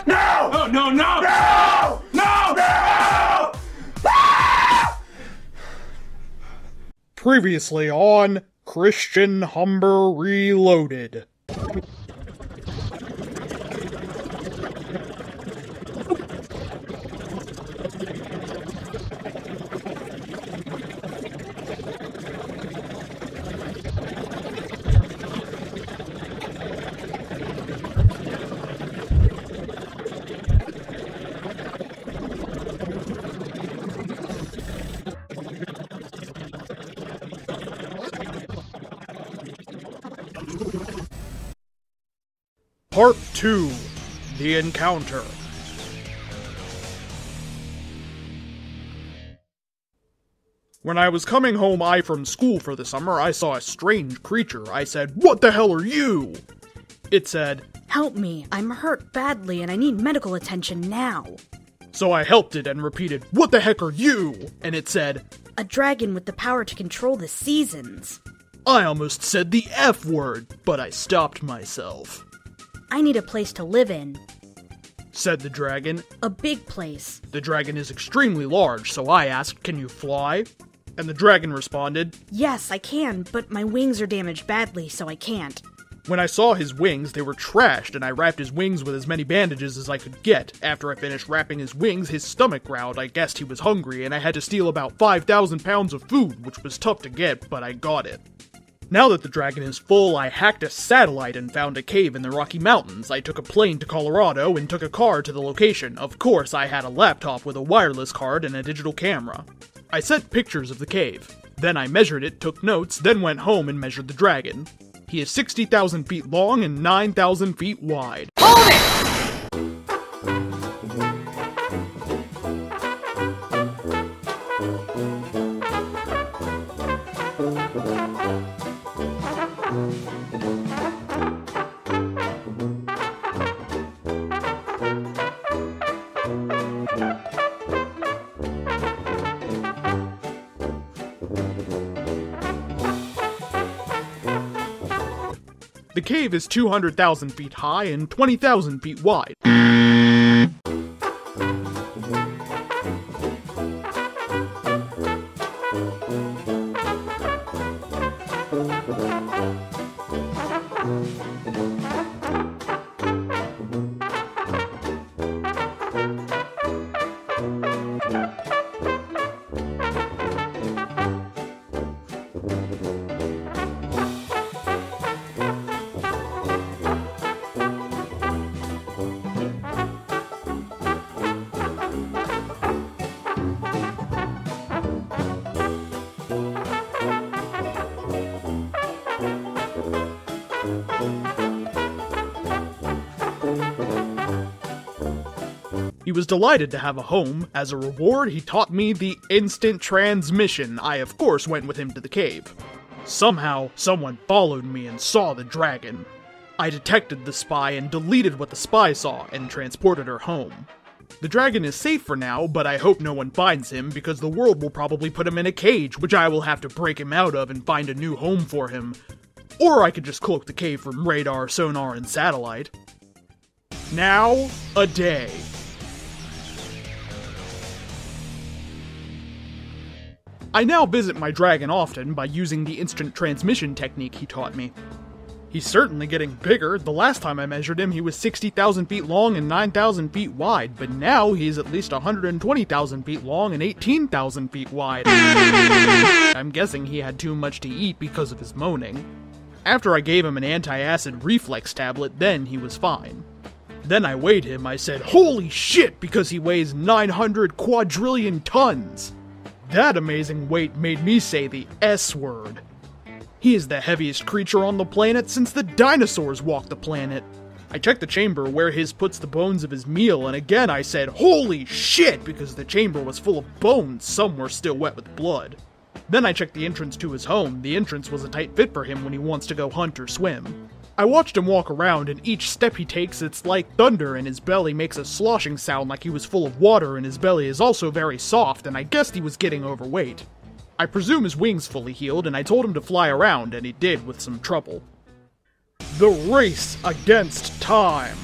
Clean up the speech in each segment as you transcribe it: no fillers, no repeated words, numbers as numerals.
No! Oh, no, no! No! No! No! Previously on Christian Humber Reloaded. Part 2. The Encounter. When I was coming home from school for the summer, I saw a strange creature. I said, "What the hell are you?" It said, "Help me, I'm hurt badly and I need medical attention now." So I helped it and repeated, "What the heck are you?" And it said, "A dragon with the power to control the seasons." I almost said the F word, but I stopped myself. "I need a place to live in." Said the dragon. "A big place." The dragon is extremely large, so I asked, "Can you fly?" And the dragon responded, "Yes, I can, but my wings are damaged badly, so I can't." When I saw his wings, they were trashed, and I wrapped his wings with as many bandages as I could get. After I finished wrapping his wings, his stomach growled. I guessed he was hungry, and I had to steal about 5,000 pounds of food, which was tough to get, but I got it. Now that the dragon is full, I hacked a satellite and found a cave in the Rocky Mountains. I took a plane to Colorado and took a car to the location. Of course, I had a laptop with a wireless card and a digital camera. I sent pictures of the cave. Then I measured it, took notes, then went home and measured the dragon. He is 60,000 feet long and 9,000 feet wide. Hold it! The cave is 200,000 feet high and 20,000 feet wide. He was delighted to have a home. As a reward, he taught me the instant transmission. I, of course, went with him to the cave. Somehow, someone followed me and saw the dragon. I detected the spy and deleted what the spy saw and transported her home. The dragon is safe for now, but I hope no one finds him because the world will probably put him in a cage, which I will have to break him out of and find a new home for him. Or I could just cloak the cave from radar, sonar, and satellite. Now, a day. I now visit my dragon often by using the instant transmission technique he taught me. He's certainly getting bigger. The last time I measured him, he was 60,000 feet long and 9,000 feet wide, but now he's at least 120,000 feet long and 18,000 feet wide. I'm guessing he had too much to eat because of his moaning. After I gave him an anti-acid reflex tablet, then he was fine. Then I weighed him. I said, "Holy shit," because he weighs 900 quadrillion tons. That amazing weight made me say the S word. He is the heaviest creature on the planet since the dinosaurs walked the planet. I checked the chamber where his puts the bones of his meal, and again I said, "Holy shit," because the chamber was full of bones, some were still wet with blood. Then I checked the entrance to his home. The entrance was a tight fit for him when he wants to go hunt or swim. I watched him walk around, and each step he takes, it's like thunder, and his belly makes a sloshing sound like he was full of water, and his belly is also very soft, and I guessed he was getting overweight. I presume his wings fully healed, and I told him to fly around, and he did with some trouble. The race against time.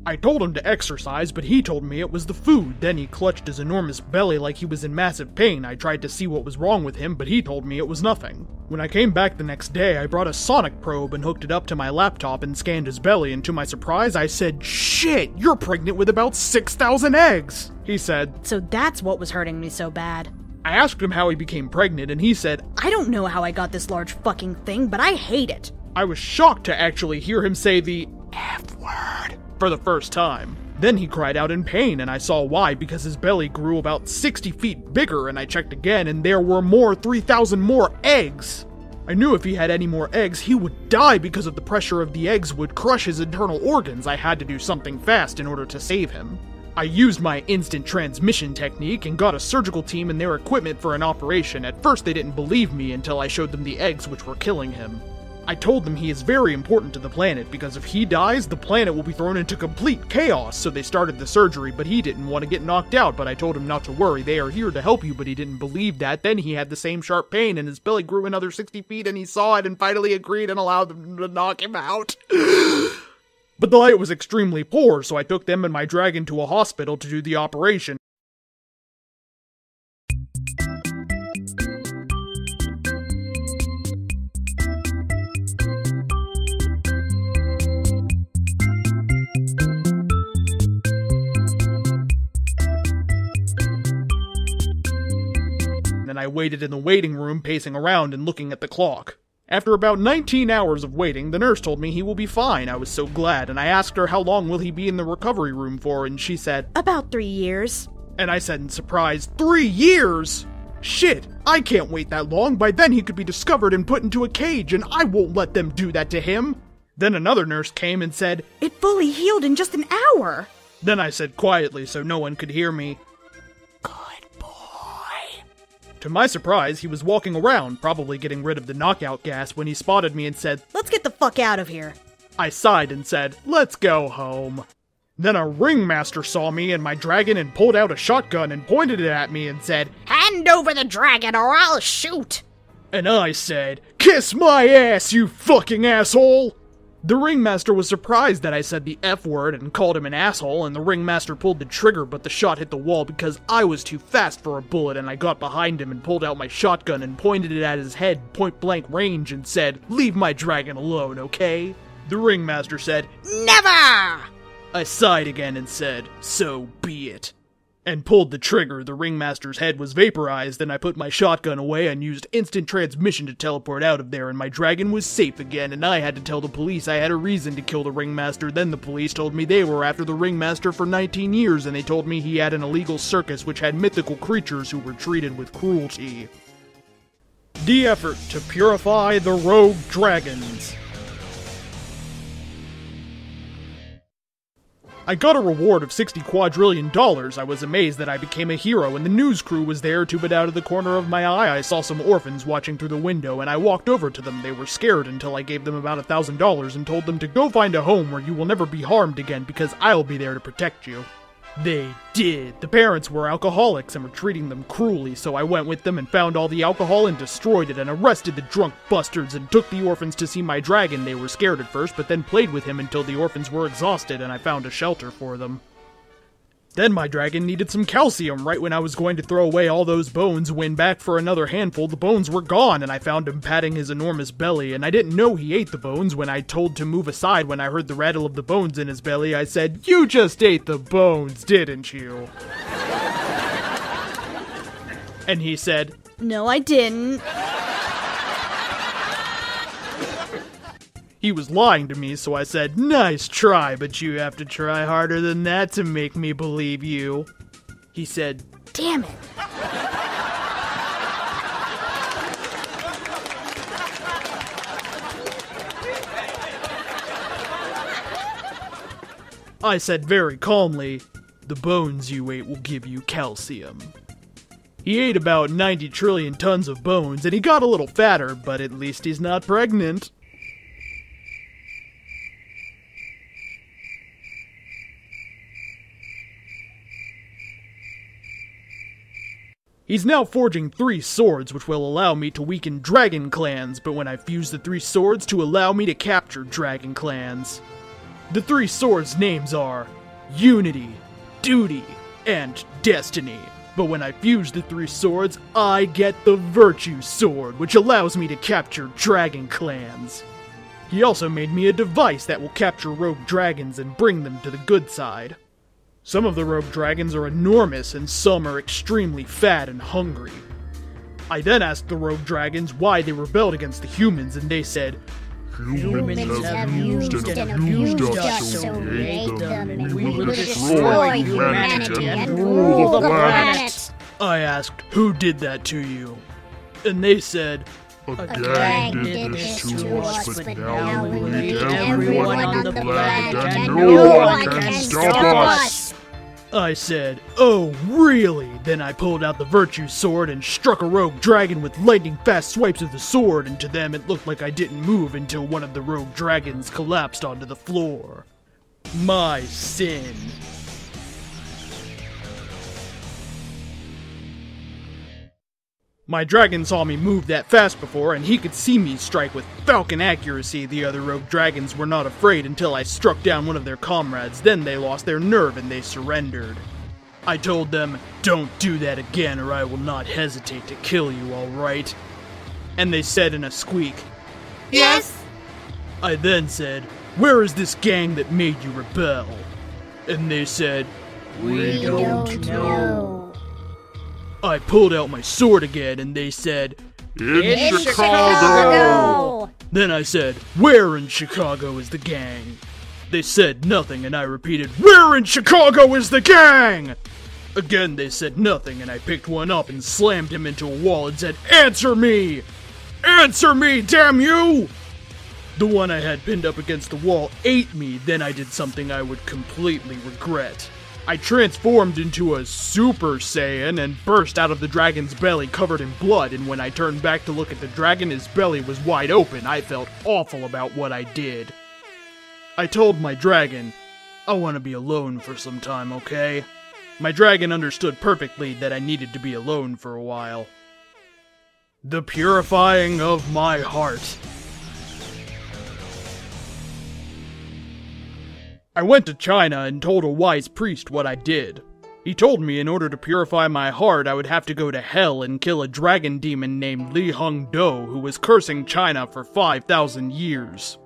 I told him to exercise, but he told me it was the food. Then he clutched his enormous belly like he was in massive pain. I tried to see what was wrong with him, but he told me it was nothing. When I came back the next day, I brought a sonic probe and hooked it up to my laptop and scanned his belly, and to my surprise, I said, "Shit, you're pregnant with about 6,000 eggs!" He said, "So that's what was hurting me so bad." I asked him how he became pregnant, and he said, "I don't know how I got this large fucking thing, but I hate it." I was shocked to actually hear him say the F word for the first time. Then he cried out in pain, and I saw why, because his belly grew about 60 feet bigger, and I checked again, and there were 3,000 more eggs. I knew if he had any more eggs, he would die because of the pressure of the eggs would crush his internal organs. I had to do something fast in order to save him. I used my instant transmission technique and got a surgical team and their equipment for an operation. At first they didn't believe me until I showed them the eggs which were killing him. I told them he is very important to the planet, because if he dies, the planet will be thrown into complete chaos, so they started the surgery, but he didn't want to get knocked out, but I told him not to worry, they are here to help you, but he didn't believe that. Then he had the same sharp pain, and his belly grew another 60 feet, and he saw it and finally agreed and allowed them to knock him out. But the light was extremely poor, so I took them and my dragon to a hospital to do the operation. And I waited in the waiting room, pacing around and looking at the clock. After about 19 hours of waiting, the nurse told me he will be fine. I was so glad, and I asked her how long will he be in the recovery room for, and she said, "About 3 years. And I said in surprise, 3 years? Shit, I can't wait that long. By then he could be discovered and put into a cage, and I won't let them do that to him. Then another nurse came and said, "It fully healed in just an hour." Then I said quietly so no one could hear me, "Good boy." To my surprise, he was walking around, probably getting rid of the knockout gas, when he spotted me and said, "Let's get the fuck out of here." I sighed and said, "Let's go home." Then a ringmaster saw me and my dragon and pulled out a shotgun and pointed it at me and said, "Hand over the dragon or I'll shoot." And I said, "Kiss my ass, you fucking asshole!" The ringmaster was surprised that I said the F word and called him an asshole, and the ringmaster pulled the trigger, but the shot hit the wall because I was too fast for a bullet, and I got behind him and pulled out my shotgun and pointed it at his head point-blank range and said, "Leave my dragon alone, okay?" The ringmaster said, "Never!" I sighed again and said, "So be it," and pulled the trigger. The ringmaster's head was vaporized, and I put my shotgun away and used instant transmission to teleport out of there, and my dragon was safe again, and I had to tell the police I had a reason to kill the ringmaster. Then the police told me they were after the ringmaster for 19 years, and they told me he had an illegal circus which had mythical creatures who were treated with cruelty. The effort to purify the rogue dragons. I got a reward of $60 quadrillion. I was amazed that I became a hero, and the news crew was there too, but out of the corner of my eye I saw some orphans watching through the window, and I walked over to them. They were scared until I gave them about $1,000 and told them to go find a home where you will never be harmed again because I'll be there to protect you. They did. The parents were alcoholics and were treating them cruelly, so I went with them and found all the alcohol and destroyed it and arrested the drunk bastards and took the orphans to see my dragon. They were scared at first, but then played with him until the orphans were exhausted and I found a shelter for them. Then my dragon needed some calcium. Right when I was going to throw away all those bones, went back for another handful, the bones were gone, and I found him patting his enormous belly, and I didn't know he ate the bones. When I told to move aside when I heard the rattle of the bones in his belly, I said, "You just ate the bones, didn't you?" And he said, "No, I didn't." He was lying to me, so I said, "Nice try, but you have to try harder than that to make me believe you." He said, "Damn it." I said very calmly, "The bones you ate will give you calcium." He ate about 90 trillion tons of bones, and he got a little fatter, but at least he's not pregnant. He's now forging 3 swords, which will allow me to weaken dragon clans, but when I fuse the 3 swords to allow me to capture dragon clans. The 3 swords' names are unity, duty, and destiny. But when I fuse the 3 swords, I get the Virtue Sword, which allows me to capture dragon clans. He also made me a device that will capture rogue dragons and bring them to the good side. Some of the rogue dragons are enormous and some are extremely fat and hungry. I then asked the rogue dragons why they rebelled against the humans, and they said, Humans have used and abused us, so we hate them, and we will destroy humanity and rule the planet. I asked, who did that to you? And they said, A gang did this to us, but now we hate everyone on the planet, and no one can stop us. I said, oh, really? Then I pulled out the Virtue Sword and struck a rogue dragon with lightning-fast swipes of the sword, and to them it looked like I didn't move until one of the rogue dragons collapsed onto the floor. My sin. My dragon saw me move that fast before, and he could see me strike with falcon accuracy. The other rogue dragons were not afraid until I struck down one of their comrades. Then they lost their nerve and they surrendered. I told them, don't do that again or I will not hesitate to kill you, alright? And they said in a squeak, Yes? I then said, where is this gang that made you rebel? And they said, We don't know. I pulled out my sword again, and they said, In Chicago! Then I said, where in Chicago is the gang? They said nothing, and I repeated, where in Chicago is the gang? Again they said nothing, and I picked one up and slammed him into a wall and said, answer me! Answer me, damn you! The one I had pinned up against the wall ate me. Then I did something I would completely regret. I transformed into a Super Saiyan and burst out of the dragon's belly covered in blood, and when I turned back to look at the dragon, his belly was wide open. I felt awful about what I did. I told my dragon, I want to be alone for some time, okay? My dragon understood perfectly that I needed to be alone for a while. The purifying of my heart. I went to China and told a wise priest what I did. He told me in order to purify my heart, I would have to go to hell and kill a dragon demon named Li Hongdo, who was cursing China for 5,000 years.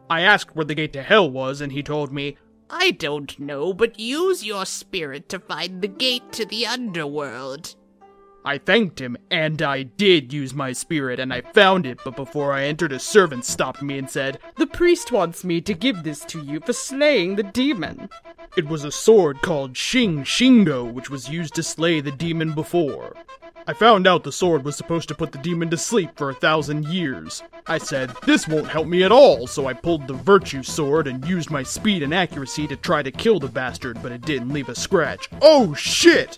I asked where the gate to hell was, and he told me, I don't know, but use your spirit to find the gate to the underworld. I thanked him, and I did use my spirit, and I found it, but before I entered, a servant stopped me and said, The priest wants me to give this to you for slaying the demon. It was a sword called Shing-Shingo, which was used to slay the demon before. I found out the sword was supposed to put the demon to sleep for 1,000 years. I said, this won't help me at all, so I pulled the Virtue Sword and used my speed and accuracy to try to kill the bastard, but it didn't leave a scratch. Oh shit!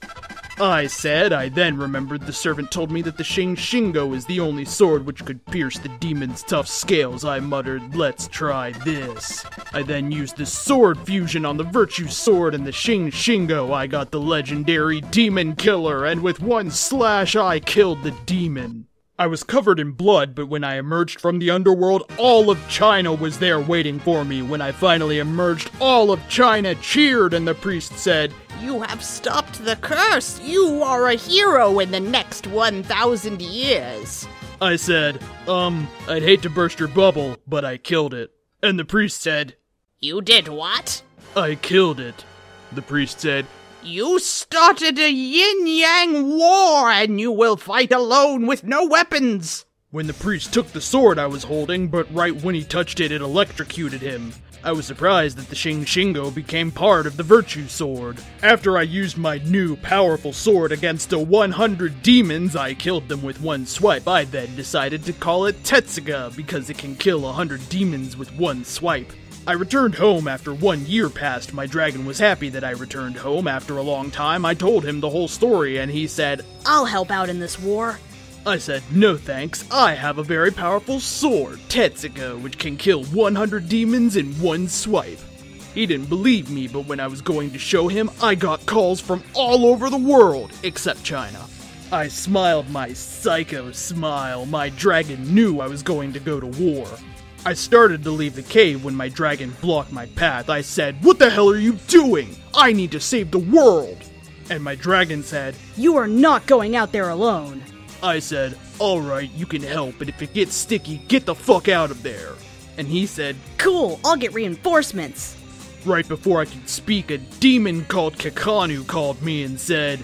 I said. I then remembered the servant told me that the Shing-Shingo is the only sword which could pierce the demon's tough scales. I muttered, let's try this. I then used the sword fusion on the Virtue Sword and the Shing-Shingo. I got the legendary Demon Killer, and with one slash I killed the demon. I was covered in blood, but when I emerged from the underworld, all of China was there waiting for me. When I finally emerged, all of China cheered, and the priest said, You have stopped the curse. You are a hero in the next 1,000 years. I said, I'd hate to burst your bubble, but I killed it. And the priest said, You did what? I killed it. The priest said, You started a Yin-Yang War, and you will fight alone with no weapons. When the priest took the sword I was holding, but right when he touched it, it electrocuted him. I was surprised that the Shing-Shingo became part of the Virtue Sword. After I used my new, powerful sword against 100 demons, I killed them with one swipe. I then decided to call it Tessaiga, because it can kill 100 demons with one swipe. I returned home after 1 year passed. My dragon was happy that I returned home after a long time. I told him the whole story, and he said, I'll help out in this war. I said, no thanks, I have a very powerful sword, Tessaiga, which can kill 100 demons in one swipe. He didn't believe me, but when I was going to show him, I got calls from all over the world, except China. I smiled my psycho smile. My dragon knew I was going to go to war. I started to leave the cave when my dragon blocked my path. I said, "What the hell are you doing? I need to save the world!" And my dragon said, You are not going out there alone. I said, "Alright, you can help, but if it gets sticky, get the fuck out of there." And he said, Cool, I'll get reinforcements. right before I could speak, a demon called Kakanu called me and said,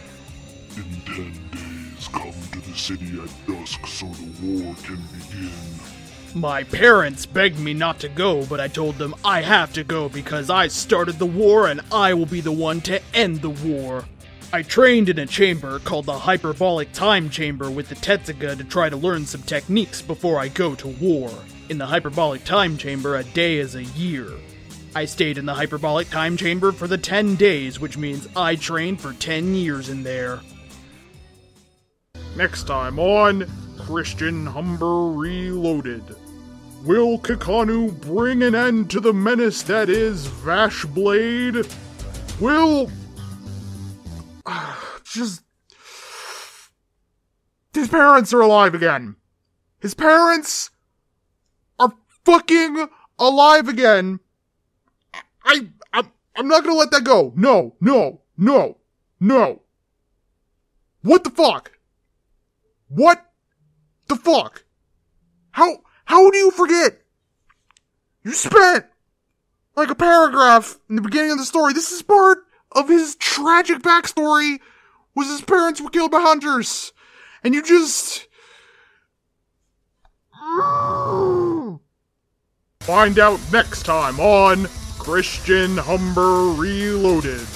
In 10 days, come to the city at dusk so the war can begin. My parents begged me not to go, but I told them I have to go because I started the war and I will be the one to end the war. I trained in a chamber called the Hyperbolic Time Chamber with the Tessaiga to try to learn some techniques before I go to war. In the Hyperbolic Time Chamber, a day is a year. I stayed in the Hyperbolic Time Chamber for the 10 days, which means I trained for 10 years in there. Next time on Christian Humber Reloaded. Will Kakanu bring an end to the menace that is Vashblade? Will... His parents are alive again. His parents are fucking alive again. I'm not gonna let that go. No. What the fuck? What the fuck? How do you forget? You spent like a paragraph in the beginning of the story. This is part of his tragic backstory, was his parents were killed by hunters. And you just... Find out next time on Christian Humber Reloaded.